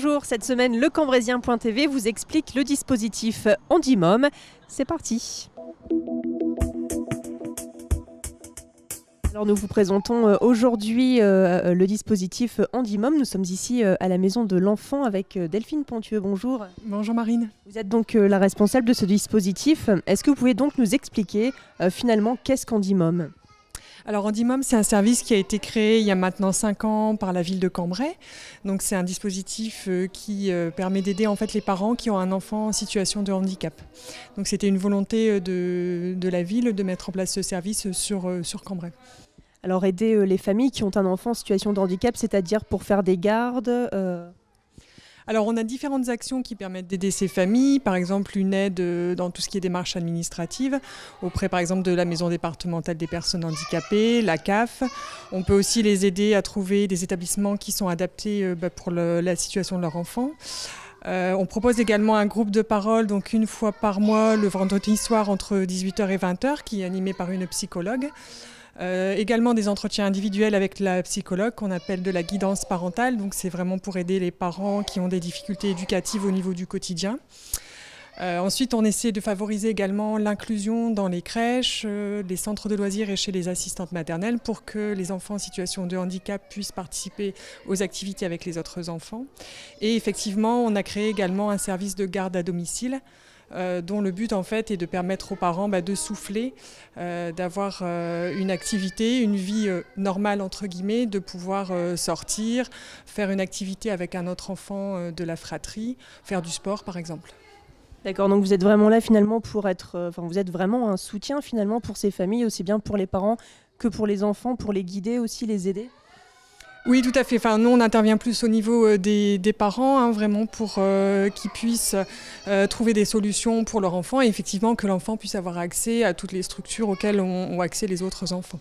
Bonjour, cette semaine, le Cambrézien.tv vous explique le dispositif Handimom. C'est parti. Alors nous vous présentons aujourd'hui le dispositif Handimom. Nous sommes ici à la maison de l'enfant avec Delphine Pontieux. Bonjour. Bonjour Marine. Vous êtes donc la responsable de ce dispositif. Est-ce que vous pouvez donc nous expliquer finalement qu'est-ce qu'Handimom ? Alors Handimom, c'est un service qui a été créé il y a maintenant 5 ans par la ville de Cambrai. Donc c'est un dispositif qui permet d'aider en fait les parents qui ont un enfant en situation de handicap. Donc c'était une volonté de la ville de mettre en place ce service sur Cambrai. Alors aider les familles qui ont un enfant en situation de handicap, c'est-à-dire pour faire des gardes Alors on a différentes actions qui permettent d'aider ces familles, par exemple une aide dans tout ce qui est démarches administratives, auprès par exemple de la maison départementale des personnes handicapées, la CAF. On peut aussi les aider à trouver des établissements qui sont adaptés pour la situation de leur enfant. On propose également un groupe de parole, donc une fois par mois, le vendredi soir entre 18h et 20h, qui est animé par une psychologue. Également des entretiens individuels avec la psychologue qu'on appelle de la guidance parentale. Donc c'est vraiment pour aider les parents qui ont des difficultés éducatives au niveau du quotidien. Ensuite, on essaie de favoriser également l'inclusion dans les crèches, les centres de loisirs et chez les assistantes maternelles pour que les enfants en situation de handicap puissent participer aux activités avec les autres enfants. Et effectivement, on a créé également un service de garde à domicile dont le but en fait est de permettre aux parents de souffler, d'avoir une activité, une vie normale entre guillemets, de pouvoir sortir, faire une activité avec un autre enfant de la fratrie, faire du sport par exemple. D'accord, donc vous êtes vraiment là finalement pour être, vous êtes vraiment un soutien finalement pour ces familles, aussi bien pour les parents que pour les enfants, pour les guider aussi, les aider ? Oui, tout à fait. Enfin, nous, on intervient plus au niveau des parents, vraiment pour qu'ils puissent trouver des solutions pour leur enfant et effectivement que l'enfant puisse avoir accès à toutes les structures auxquelles ont accès les autres enfants.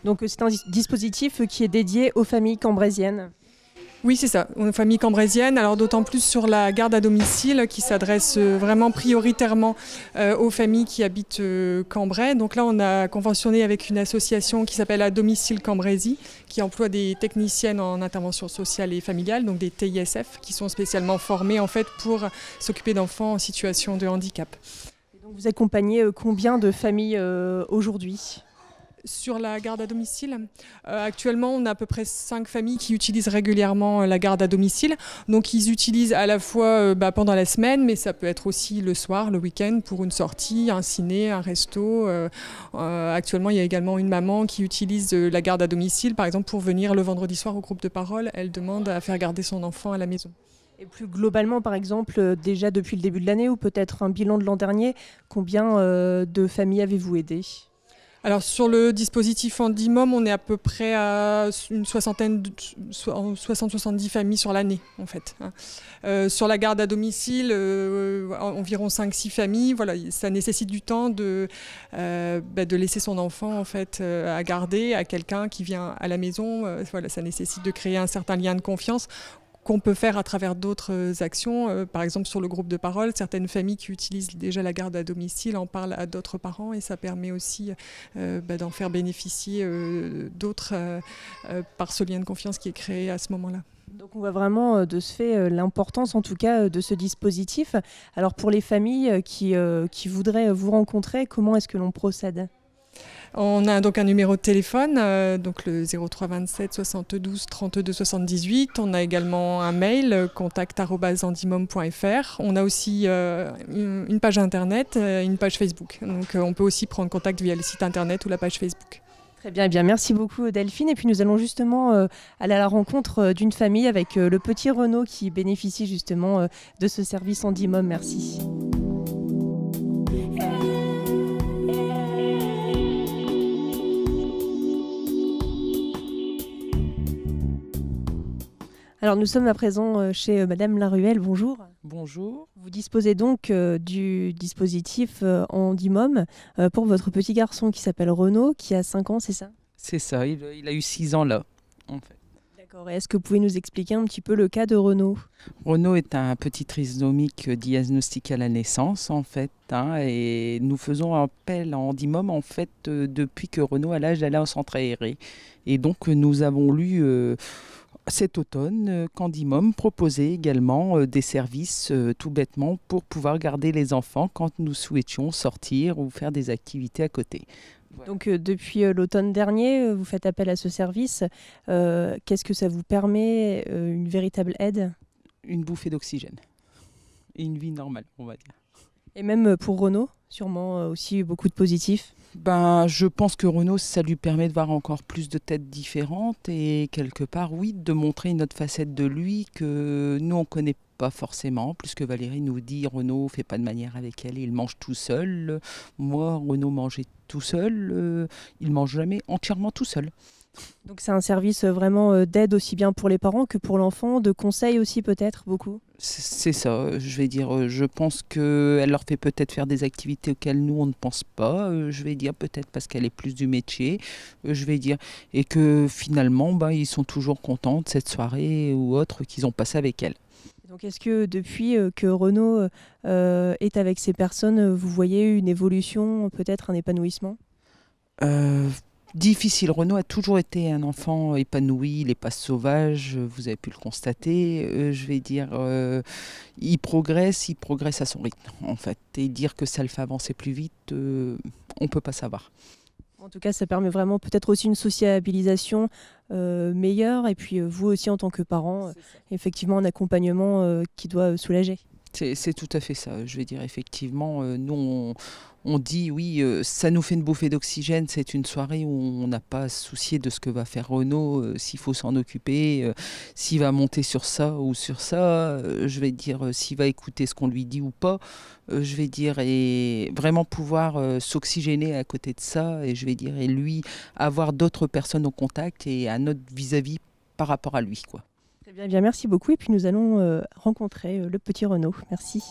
Donc c'est un dispositif qui est dédié aux familles cambrésiennes ? Oui, c'est ça, aux familles cambrésiennes, alors d'autant plus sur la garde à domicile qui s'adresse vraiment prioritairement aux familles qui habitent Cambrai. Donc là, on a conventionné avec une association qui s'appelle À Domicile Cambrésie, qui emploie des techniciennes en intervention sociale et familiale, donc des TISF, qui sont spécialement formées en fait pour s'occuper d'enfants en situation de handicap. Et donc vous accompagnez combien de familles aujourd'hui ? Sur la garde à domicile, actuellement on a à peu près 5 familles qui utilisent régulièrement la garde à domicile. Donc ils utilisent à la fois pendant la semaine, mais ça peut être aussi le soir, le week-end pour une sortie, un ciné, un resto. Actuellement il y a également une maman qui utilise la garde à domicile, par exemple pour venir le vendredi soir au groupe de parole. Elle demande à faire garder son enfant à la maison. Et plus globalement, par exemple, déjà depuis le début de l'année ou peut-être un bilan de l'an dernier, combien de familles avez-vous aidé ? Alors sur le dispositif Handimom, on est à peu près à une soixantaine, 60-70 familles sur l'année en fait. Sur la garde à domicile, environ 5-6 familles. Voilà, ça nécessite du temps de laisser son enfant en fait à garder à quelqu'un qui vient à la maison. Voilà, ça nécessite de créer un certain lien de confiance qu'on peut faire à travers d'autres actions. Par exemple, sur le groupe de parole, certaines familles qui utilisent déjà la garde à domicile en parlent à d'autres parents et ça permet aussi d'en faire bénéficier d'autres par ce lien de confiance qui est créé à ce moment-là. Donc on voit vraiment de ce fait l'importance en tout cas de ce dispositif. Alors pour les familles qui voudraient vous rencontrer, comment est-ce que l'on procède ? On a donc un numéro de téléphone, donc le 03 27 72 32 78. On a également un mail, contact@handimom.fr. On a aussi une page internet, une page Facebook. Donc on peut aussi prendre contact via le site internet ou la page Facebook. Très bien, eh bien, merci beaucoup Delphine. Et puis nous allons justement aller à la rencontre d'une famille avec le petit Renaud qui bénéficie justement de ce service Handimom. Merci. Alors nous sommes à présent chez Madame Laruelle, bonjour. Bonjour. Vous disposez donc du dispositif Handimom pour votre petit garçon qui s'appelle Renaud, qui a 5 ans, c'est ça ? C'est ça, il a eu 6 ans là, en fait. D'accord, et est-ce que vous pouvez nous expliquer un petit peu le cas de Renaud ? Renaud est un petit trisomique diagnostiqué à la naissance, en fait, et nous faisons appel à Handimom, en fait, depuis que Renaud a l'âge d'aller en centre aéré. Et donc nous avons lu cet automne, Candymom proposait également des services tout bêtement pour pouvoir garder les enfants quand nous souhaitions sortir ou faire des activités à côté. Donc depuis l'automne dernier, vous faites appel à ce service. Qu'est-ce que ça vous permet, une véritable aide? Une bouffée d'oxygène et une vie normale, on va dire. Et même pour Renaud, sûrement aussi beaucoup de positifs. Je pense que Renaud, ça lui permet de voir encore plus de têtes différentes et quelque part, oui, de montrer une autre facette de lui que nous, on ne connaît pas forcément. Plus que Valérie nous dit, Renaud ne fait pas de manière avec elle, il mange tout seul. Moi, Renaud mangeait tout seul, il ne mange jamais entièrement tout seul. Donc c'est un service vraiment d'aide aussi bien pour les parents que pour l'enfant, de conseils aussi peut-être beaucoup. C'est ça, je vais dire, je pense qu'elle leur fait peut-être faire des activités auxquelles nous on ne pense pas, je vais dire peut-être parce qu'elle est plus du métier, je vais dire, et que finalement ils sont toujours contents de cette soirée ou autre qu'ils ont passé avec elle. Donc est-ce que depuis que Renaud est avec ces personnes, vous voyez une évolution, peut-être un épanouissement? Difficile. Renaud a toujours été un enfant épanoui, il n'est pas sauvage, vous avez pu le constater. Je vais dire, il progresse à son rythme, en fait. Et dire que ça le fait avancer plus vite, on ne peut pas savoir. En tout cas, ça permet vraiment peut-être aussi une sociabilisation meilleure. Et puis vous aussi, en tant que parent, effectivement, un accompagnement qui doit soulager. C'est tout à fait ça. Je vais dire, effectivement, nous, on dit, oui, ça nous fait une bouffée d'oxygène. C'est une soirée où on n'a pas à se soucier de ce que va faire Renaud, s'il faut s'en occuper, s'il va monter sur ça ou sur ça. Je vais dire, s'il va écouter ce qu'on lui dit ou pas. Je vais dire, et vraiment pouvoir s'oxygéner à côté de ça. Et je vais dire, et lui, avoir d'autres personnes au contact et un autre vis-à-vis par rapport à lui, quoi. Très bien, merci beaucoup. Et puis nous allons rencontrer le petit Renaud. Merci.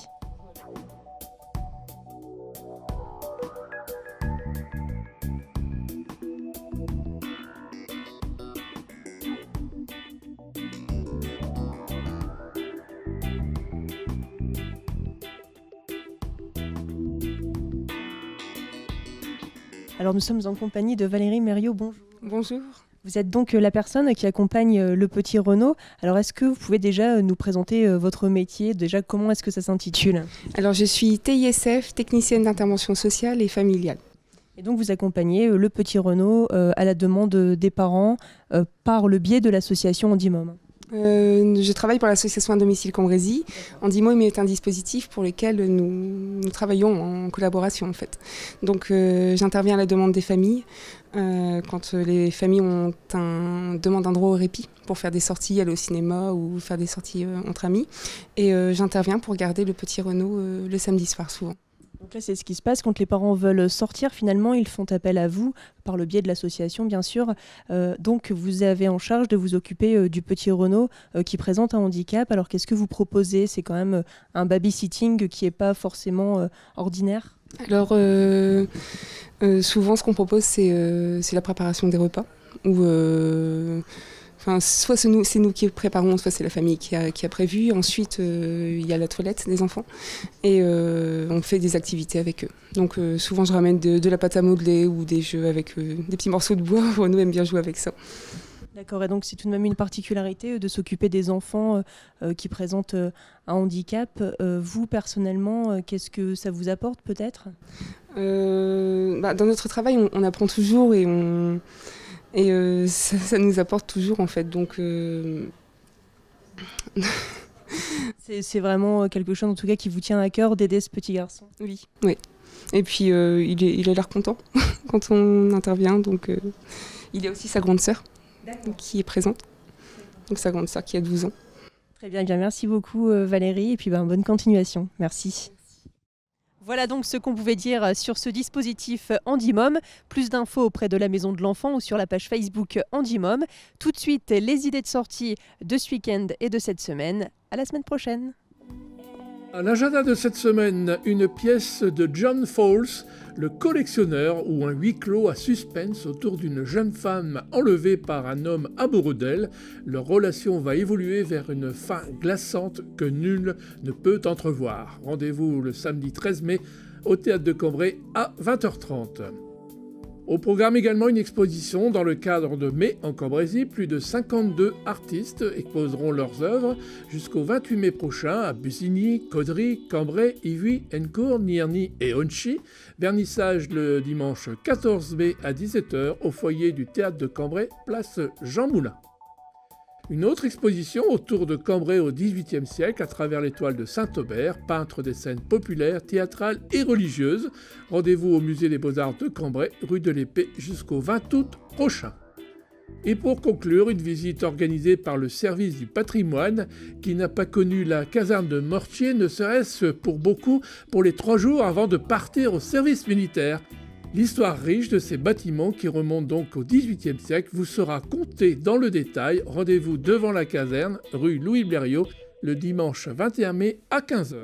Alors nous sommes en compagnie de Valérie Mériot. Bonjour. Bonjour. Vous êtes donc la personne qui accompagne le petit Renaud. Alors est-ce que vous pouvez déjà nous présenter votre métier? Déjà, comment est-ce que ça s'intitule? Alors je suis TISF, technicienne d'intervention sociale et familiale. Et donc vous accompagnez le petit Renaud à la demande des parents par le biais de l'association Candymom. Je travaille pour l'association à domicile Cambrésis. Candymom est un dispositif pour lequel nous travaillons en collaboration en fait. Donc j'interviens à la demande des familles quand les familles demandent un droit au répit pour faire des sorties, aller au cinéma ou faire des sorties entre amis. Et j'interviens pour garder le petit Renaud le samedi soir souvent. Donc là, c'est ce qui se passe quand les parents veulent sortir. Finalement, ils font appel à vous, par le biais de l'association, bien sûr. Donc, vous avez en charge de vous occuper du petit Renaud qui présente un handicap. Alors, qu'est-ce que vous proposez? C'est quand même un babysitting qui n'est pas forcément ordinaire. Alors, souvent, ce qu'on propose, c'est la préparation des repas. Soit c'est nous qui préparons, soit c'est la famille qui a prévu. Ensuite, il y a la toilette des enfants et on fait des activités avec eux. Donc souvent, je ramène de la pâte à modeler ou des jeux avec des petits morceaux de bois. Renaud aime bien jouer avec ça. D'accord, et donc c'est tout de même une particularité de s'occuper des enfants qui présentent un handicap. Vous, personnellement, qu'est-ce que ça vous apporte peut-être? Dans notre travail, on apprend toujours et ça nous apporte toujours en fait, donc c'est vraiment quelque chose en tout cas qui vous tient à cœur d'aider ce petit garçon. Oui. Et puis il a l'air content quand on intervient, donc il y a aussi sa grande sœur qui est présente, donc sa grande sœur qui a 12 ans. Très bien, merci beaucoup Valérie, et puis bonne continuation. Merci. Voilà donc ce qu'on pouvait dire sur ce dispositif Candymom. Plus d'infos auprès de la Maison de l'Enfant ou sur la page Facebook Candymom. Tout de suite, les idées de sortie de ce week-end et de cette semaine. À la semaine prochaine. À l'agenda de cette semaine, une pièce de John Fowles, Le collectionneur, ou un huis clos à suspense autour d'une jeune femme enlevée par un homme amoureux d'elle. Leur relation va évoluer vers une fin glaçante que nul ne peut entrevoir. Rendez-vous le samedi 13 mai au Théâtre de Cambrai à 20h30. Au programme également une exposition dans le cadre de Mai en Cambrésis. Plus de 52 artistes exposeront leurs œuvres jusqu'au 28 mai prochain à Bussigny, Caudry, Cambrai, Ivry, Encourt, Nierny et Onchy. Vernissage le dimanche 14 mai à 17h au foyer du théâtre de Cambrai, place Jean Moulin. Une autre exposition autour de Cambrai au XVIIIe siècle à travers l'étoile de Saint-Aubert, peintre des scènes populaires, théâtrales et religieuses. Rendez-vous au musée des Beaux-Arts de Cambrai, rue de l'Épée, jusqu'au 20 août prochain. Et pour conclure, une visite organisée par le service du patrimoine qui n'a pas connu la caserne de Mortier, ne serait-ce pour beaucoup pour les 3 jours avant de partir au service militaire. L'histoire riche de ces bâtiments qui remontent donc au XVIIIe siècle vous sera contée dans le détail. Rendez-vous devant la caserne, rue Louis Blériot, le dimanche 21 mai à 15h.